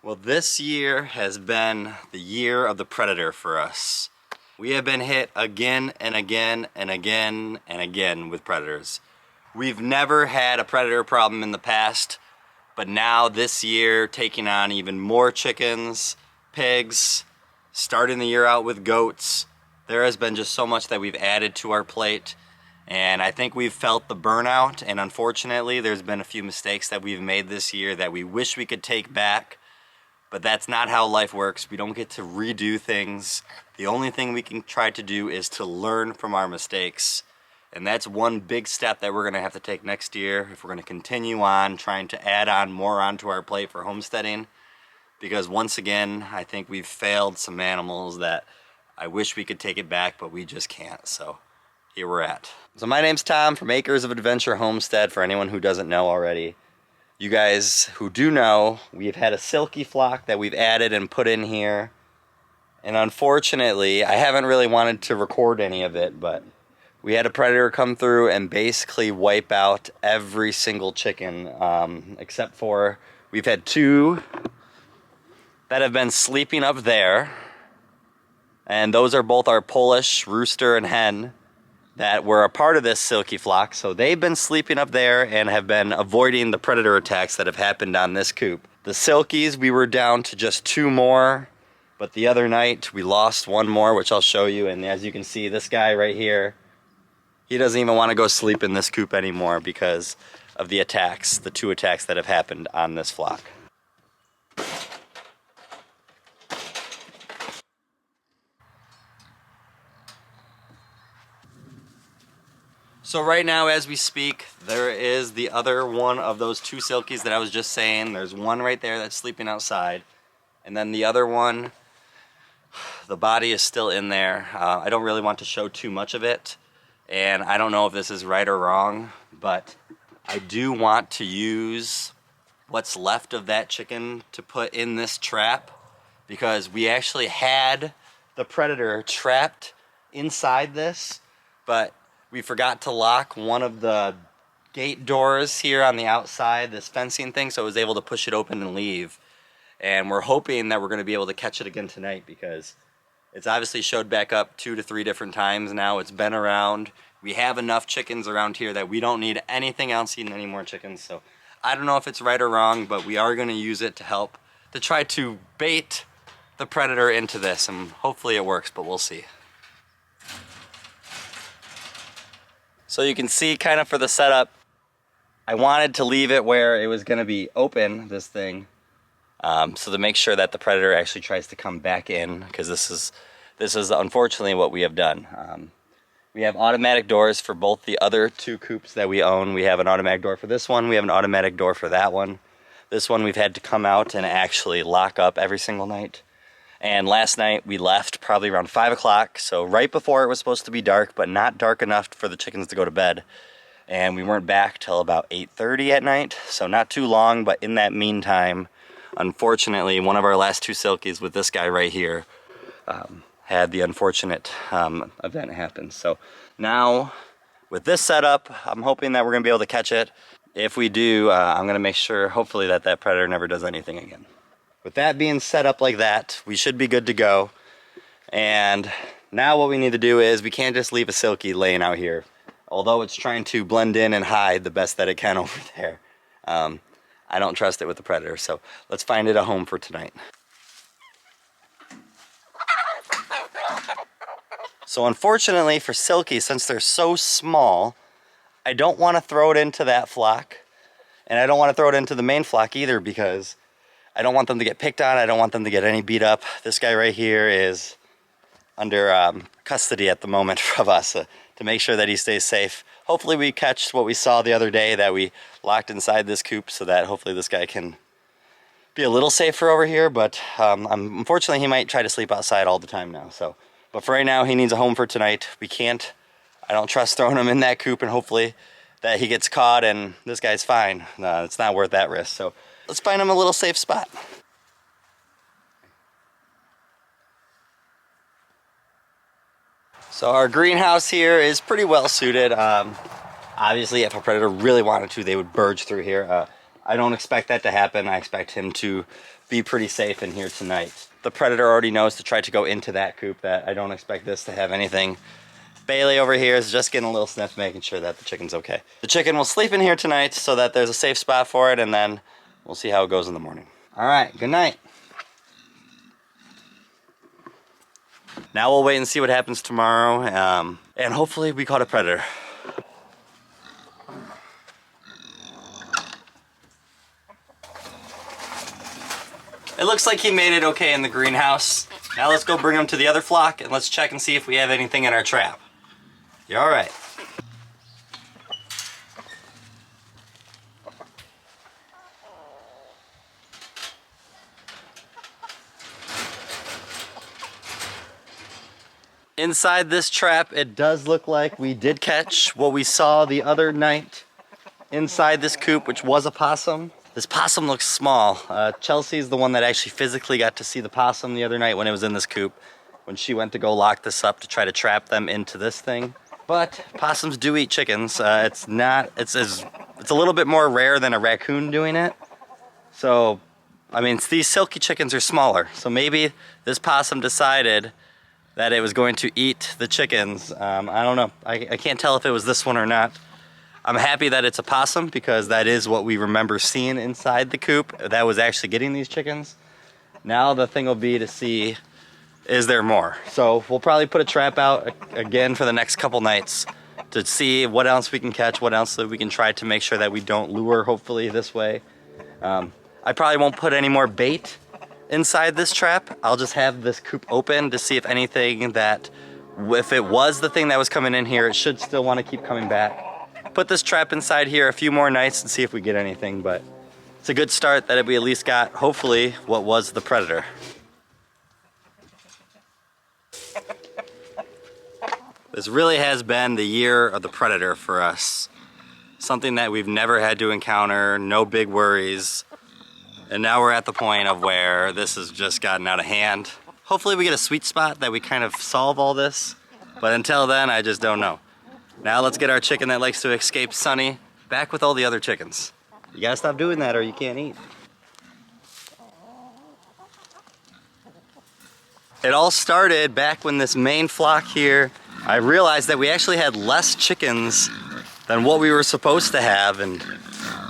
Well, this year has been the year of the predator for us. We have been hit again and again and again and again with predators. We've never had a predator problem in the past, but now this year taking on even more chickens, pigs, starting the year out with goats. There has been just so much that we've added to our plate, and I think we've felt the burnout, and unfortunately there's been a few mistakes that we've made this year that we wish we could take back. But that's not how life works. We don't get to redo things. The only thing we can try to do is to learn from our mistakes. And that's one big step that we're gonna have to take next year if we're gonna continue on trying to add on more onto our plate for homesteading. Because once again, I think we've failed some animals that I wish we could take it back, but we just can't. So here we're at. So my name's Tom from Acres of Adventure Homestead, for anyone who doesn't know already. You guys who do know, we've had a silkie flock that we've added and put in here. And unfortunately, I haven't really wanted to record any of it, but we had a predator come through and basically wipe out every single chicken, except for we've had two that have been sleeping up there. And those are both our Polish rooster and hen that were a part of this silkie flock. So they've been sleeping up there and have been avoiding the predator attacks that have happened on this coop. The silkies, we were down to just two more, but the other night we lost one more, which I'll show you. And as you can see, this guy right here, he doesn't even want to go sleep in this coop anymore because of the attacks, the two attacks that have happened on this flock. So right now, as we speak, there is the other one of those two silkies that I was just saying. There's one right there that's sleeping outside. And then the other one, the body is still in there. I don't really want to show too much of it. And I don't know if this is right or wrong, but I do want to use what's left of that chicken to put in this trap, because we actually had the predator trapped inside this, but we forgot to lock one of the gate doors here on the outside, this fencing thing, so I was able to push it open and leave. And we're hoping that we're going to be able to catch it again tonight, because it's obviously showed back up 2 to 3 different times now. It's been around. We have enough chickens around here that we don't need anything else eating any more chickens. So I don't know if it's right or wrong, but we are going to use it to help to try to bait the predator into this, and hopefully it works, but we'll see. So you can see kind of for the setup, I wanted to leave it where it was going to be open, this thing, so to make sure that the predator actually tries to come back in, because this is unfortunately what we have done. We have automatic doors for both the other two coops that we own. We have an automatic door for this one. We have an automatic door for that one. This one we've had to come out and actually lock up every single night. And last night we left probably around 5 o'clock, so right before it was supposed to be dark, but not dark enough for the chickens to go to bed. And we weren't back till about 8:30 at night, so not too long, but in that meantime, unfortunately, one of our last two silkies with this guy right here had the unfortunate event happen. So now, with this setup, I'm hoping that we're going to be able to catch it. If we do, I'm going to make sure, hopefully, that that predator never does anything again. With that being set up like that, we should be good to go. And now what we need to do is, we can't just leave a silkie laying out here. Although it's trying to blend in and hide the best that it can over there. I don't trust it with the predator, so let's find it a home for tonight. So unfortunately for silkies, since they're so small, I don't want to throw it into that flock. And I don't want to throw it into the main flock either, because I don't want them to get picked on. I don't want them to get any beat up. This guy right here is under custody at the moment of us to make sure that he stays safe. Hopefully we catch what we saw the other day that we locked inside this coop, so that hopefully this guy can be a little safer over here. But unfortunately he might try to sleep outside all the time now. But for right now, he needs a home for tonight. I don't trust throwing him in that coop and hopefully that he gets caught and this guy's fine. It's not worth that risk. So let's find him a little safe spot. So our greenhouse here is pretty well suited. Obviously, if a predator really wanted to, they would burge through here. I don't expect that to happen. I expect him to be pretty safe in here tonight. The predator already knows to try to go into that coop, that I don't expect this to have anything. Bailey over here is just getting a little sniff, making sure that the chicken's okay. The chicken will sleep in here tonight so that there's a safe spot for it, and then we'll see how it goes in the morning. All right, good night. Now we'll wait and see what happens tomorrow, and hopefully we caught a predator. It looks like he made it okay in the greenhouse. Now let's go bring him to the other flock and let's check and see if we have anything in our trap. You're all right. Inside this trap, it does look like we did catch what we saw the other night inside this coop, which was a possum. This possum looks small. Chelsea's the one that actually physically got to see the possum the other night when it was in this coop, when she went to go lock this up to try to trap them into this thing. But possums do eat chickens. It's a little bit more rare than a raccoon doing it. So, I mean, these silky chickens are smaller. So maybe this possum decided that it was going to eat the chickens. I don't know. I can't tell if it was this one or not. I'm happy that it's a possum because that is what we remember seeing inside the coop. That was actually getting these chickens. Now the thing will be to see, is there more? So we'll probably put a trap out again for the next couple nights to see what else we can catch, what else that we can try to make sure that we don't lure, hopefully, this way. I probably won't put any more bait inside this trap. I'll just have this coop open to see if anything that, if it was the thing that was coming in here, it should still want to keep coming back. Put this trap inside here a few more nights and see if we get anything, but it's a good start that we at least got, hopefully, what was the predator. This really has been the year of the predator for us. Something that we've never had to encounter, no big worries. And now we're at the point of where this has just gotten out of hand. Hopefully we get a sweet spot that we kind of solve all this, but until then, I just don't know. Now let's get our chicken that likes to escape Sunny back with all the other chickens. You gotta stop doing that or you can't eat. It all started back when this main flock here, I realized that we actually had less chickens than what we were supposed to have, and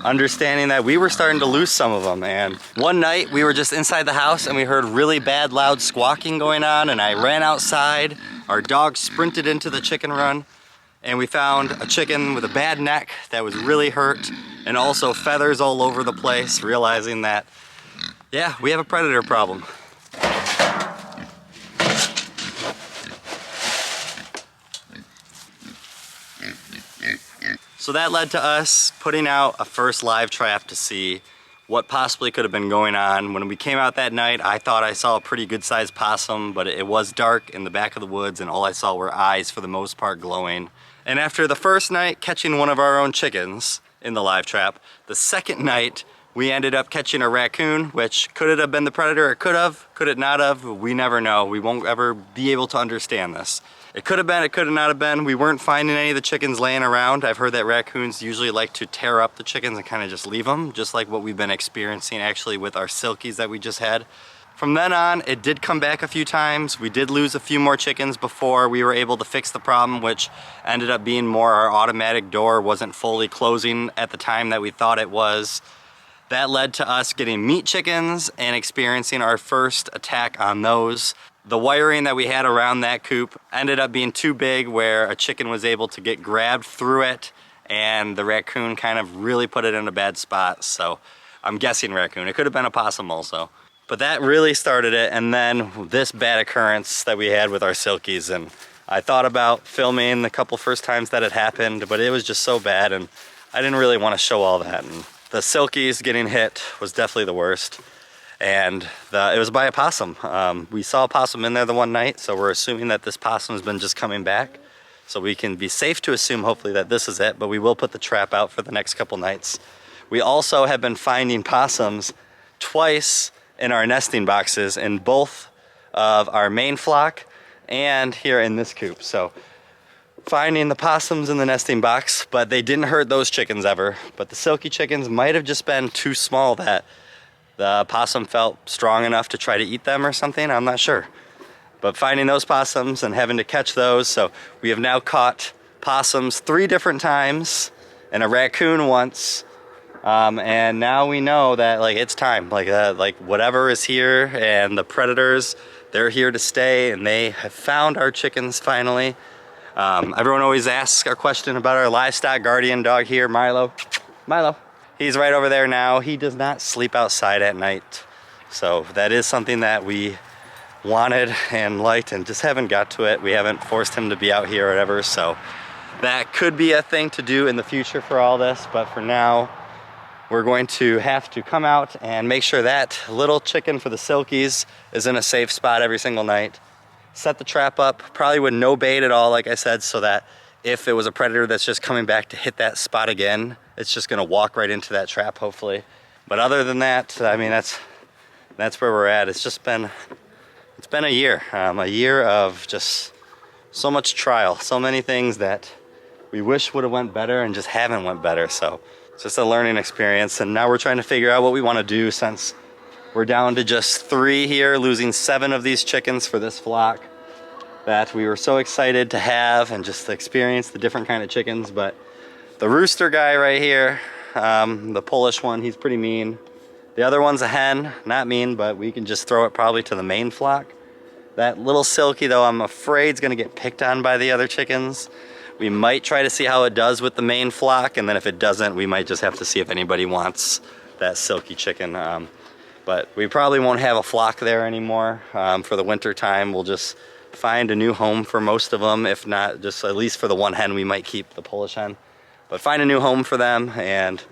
understanding that we were starting to lose some of them. And one night we were just inside the house and we heard really bad loud squawking going on, and I ran outside. Our dog sprinted into the chicken run, and we found a chicken with a bad neck that was really hurt and also feathers all over the place, realizing that, yeah, we have a predator problem. So that led to us putting out a first live trap to see what possibly could have been going on. When we came out that night, I thought I saw a pretty good sized possum, but it was dark in the back of the woods and all I saw were eyes for the most part glowing. And after the first night catching one of our own chickens in the live trap, the second night we ended up catching a raccoon, which could it have been the predator? It could have, could it not have? We never know. We won't ever be able to understand this. It could have been, it could have not have been. We weren't finding any of the chickens laying around. I've heard that raccoons usually like to tear up the chickens and kind of just leave them, just like what we've been experiencing actually with our silkies that we just had. From then on, it did come back a few times. We did lose a few more chickens before we were able to fix the problem, which ended up being more our automatic door wasn't fully closing at the time that we thought it was. That led to us getting meat chickens and experiencing our first attack on those. The wiring that we had around that coop ended up being too big where a chicken was able to get grabbed through it, and the raccoon kind of really put it in a bad spot. So I'm guessing raccoon. It could have been a possum also. But that really started it, and then this bad occurrence that we had with our silkies. And I thought about filming the couple first times that it happened, but it was just so bad and I didn't really want to show all that. And the silkies getting hit was definitely the worst. And it was by a possum. We saw a possum in there the one night, so we're assuming that this possum has been just coming back. So we can be safe to assume hopefully that this is it, but we will put the trap out for the next couple nights. We also have been finding possums twice in our nesting boxes in both of our main flock and here in this coop. So finding the possums in the nesting box, but they didn't hurt those chickens ever. But the silkie chickens might have just been too small that the possum felt strong enough to try to eat them or something, I'm not sure. But finding those possums and having to catch those, so we have now caught possums 3 different times and a raccoon once. And now we know that like it's time, like whatever is here and the predators, they're here to stay, and they have found our chickens finally. Everyone always asks our question about our livestock guardian dog here, Milo. Milo. He's right over there now. He does not sleep outside at night. So that is something that we wanted and liked and just haven't got to it. We haven't forced him to be out here or whatever. So that could be a thing to do in the future for all this. But for now, we're going to have to come out and make sure that little chicken for the silkies is in a safe spot every single night. Set the trap up, probably with no bait at all, like I said, so that if it was a predator that's just coming back to hit that spot again, it's just gonna walk right into that trap, hopefully. But other than that, I mean, that's where we're at. It's been a year of just so much trial, so many things that we wish would have went better and just haven't went better. So it's just a learning experience, and now we're trying to figure out what we want to do since we're down to just 3 here, losing 7 of these chickens for this flock that we were so excited to have and just experience the different kind of chickens. But the rooster guy right here, the Polish one, he's pretty mean. The other one's a hen, not mean, but we can just throw it probably to the main flock. That little silkie though, I'm afraid is gonna get picked on by the other chickens. We might try to see how it does with the main flock, and then if it doesn't, we might just have to see if anybody wants that silkie chicken. But we probably won't have a flock there anymore for the winter time. We'll just find a new home for most of them. If not, just at least for the one hen, we might keep the Polish hen. But find a new home for them and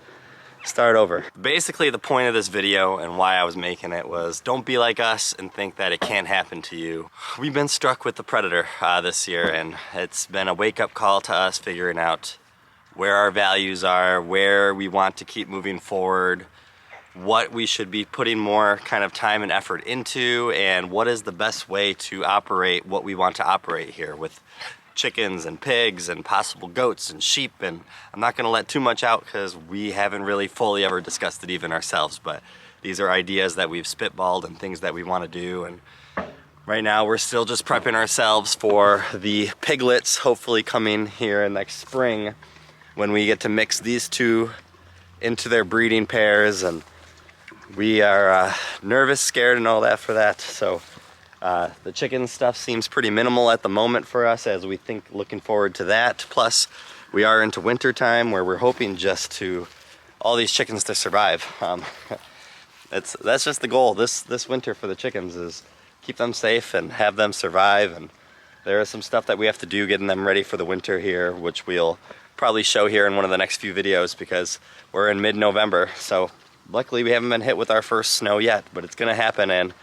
start over. Basically, the point of this video and why I was making it was don't be like us and think that it can't happen to you. We've been struck with the predator this year, and it's been a wake-up call to us figuring out where our values are, where we want to keep moving forward, what we should be putting more kind of time and effort into, and what is the best way to operate what we want to operate here with chickens and pigs and possible goats and sheep. And I'm not going to let too much out because we haven't really fully ever discussed it even ourselves, but these are ideas that we've spitballed and things that we want to do. And right now we're still just prepping ourselves for the piglets hopefully coming here next spring when we get to mix these 2 into their breeding pairs. And we are nervous, scared, and all that for that. So the chicken stuff seems pretty minimal at the moment for us, as we think looking forward to that. Plus, we are into winter time where we're hoping just to all these chickens to survive. That's just the goal this winter for the chickens, is keep them safe and have them survive. And there is some stuff that we have to do getting them ready for the winter here, which we'll probably show here in one of the next few videos because we're in mid-November. So luckily we haven't been hit with our first snow yet, but it's gonna happen, and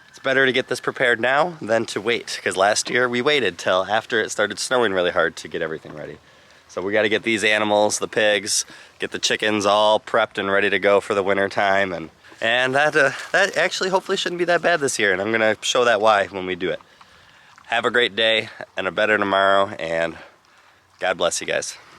it's better to get this prepared now than to wait, because last year we waited till after it started snowing really hard to get everything ready. So we gotta get these animals, the pigs, get the chickens all prepped and ready to go for the winter time, and that actually hopefully shouldn't be that bad this year, and I'm gonna show that why when we do it. Have a great day and a better tomorrow, and God bless you guys.